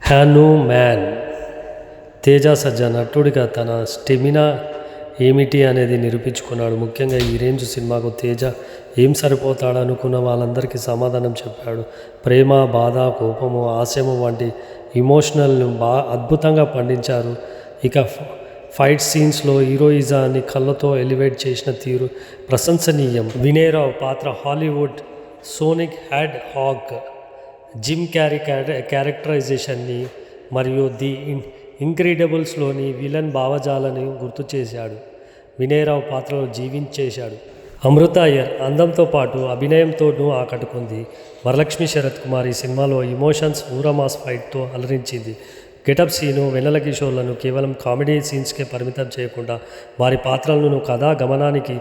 హ్యానుమాన్. తేజ సజ్జా నటుడిగా తన స్టెమినా ఏమిటి అనేది నిరూపించుకున్నాడు. ముఖ్యంగా ఈ రేంజ్ సినిమాకు తేజ ఏం సరిపోతాడనుకున్న వాళ్ళందరికీ సమాధానం చెప్పాడు. ప్రేమ, బాధ, కోపము, హాస్యము వంటి ఇమోషనల్ను అద్భుతంగా పండించారు. ఇక ఫైట్ సీన్స్లో హీరోయిజాన్ని కళ్ళతో ఎలివేట్ చేసిన తీరు ప్రశంసనీయం. వినయ్ రావు పాత్ర Hollywood Sonic hedgehog Jim Carrey క్యారెక్టరైజేషన్ని మరియు ది ఇంక్రెడిబుల్స్లోని విలన్ భావజాలని గుర్తు చేశాడు. వినయ్ రావు పాత్రలో జీవించేశాడు. అమృత అయ్యర్ అందంతో పాటు అభినయంతోనూ ఆకట్టుకుంది. వరలక్ష్మి శరత్ కుమార్ ఈ సినిమాలో ఎమోషన్స్, ఊరమాస్ ఫైట్తో అలరించింది. గెటప్ సీను, వెన్నెల కిషోర్లను కేవలం కామెడీ సీన్స్కే పరిమితం చేయకుండా వారి పాత్రలను కథా గమనానికి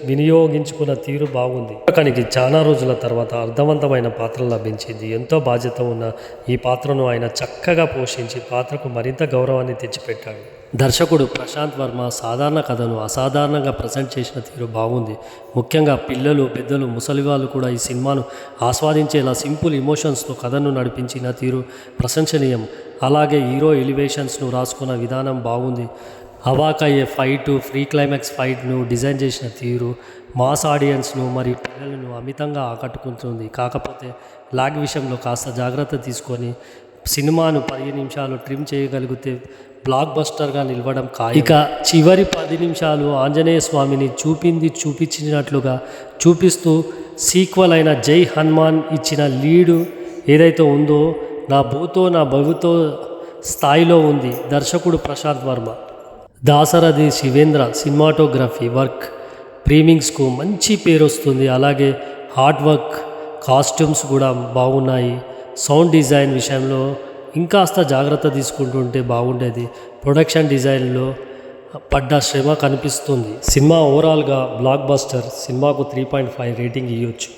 వినియోగించుకున్న తీరు బాగుంది. నాటకానికి చాలా రోజుల తర్వాత అర్థవంతమైన పాత్ర లభించింది. ఎంతో బాధ్యత ఉన్న ఈ పాత్రను ఆయన చక్కగా పోషించి పాత్రకు మరింత గౌరవాన్ని తెచ్చిపెట్టాడు. దర్శకుడు ప్రశాంత్ వర్మ సాధారణ కథను అసాధారణంగా ప్రజెంట్ చేసిన తీరు బాగుంది. ముఖ్యంగా పిల్లలు, పెద్దలు, ముసలి వాళ్ళు కూడా ఈ సినిమాను ఆస్వాదించేలా సింపుల్ ఎమోషన్స్తో కథను నడిపించిన తీరు ప్రశంసనీయం. అలాగే హీరో ఎలివేషన్స్ను రాసుకున్న విధానం బాగుంది. అవాకయ్యే ఫైటు, ఫ్రీ క్లైమాక్స్ ఫైట్ను డిజైన్ చేసిన తీరు మాస్ ఆడియన్స్ను మరియు పిల్లలను అమితంగా ఆకట్టుకుంటుంది. కాకపోతే లాగ్ విషయంలో కాస్త జాగ్రత్త తీసుకొని సినిమాను 10 నిమిషాలు ట్రిమ్ చేయగలిగితే బ్లాక్ బస్టర్గా నిలవడం ఖాయం. ఇక చివరి 10 నిమిషాలు ఆంజనేయ స్వామిని చూపించినట్లుగా చూపిస్తూ సీక్వెల్ అయిన జై హనుమాన్ ఇచ్చిన లీడు ఏదైతే ఉందో నా భవితో స్థాయిలో ఉంది. దర్శకుడు ప్రశాంత్ వర్మ. దాశరథి శివేంద్ర సినిమాటోగ్రఫీ వర్క్ ప్రీమింగ్స్కు మంచి పేరు వస్తుంది. అలాగే హార్డ్ వర్క్, కాస్ట్యూమ్స్ కూడా బాగున్నాయి. సౌండ్ డిజైన్ విషయంలో ఇంకాస్త జాగ్రత్త తీసుకుంటుంటే బాగుండేది. ప్రొడక్షన్ డిజైన్లో పడ్డ శ్రమ కనిపిస్తుంది. సినిమా ఓవరాల్గా బ్లాక్ బస్టర్. సినిమాకు 3.5 రేటింగ్ ఇవ్వచ్చు.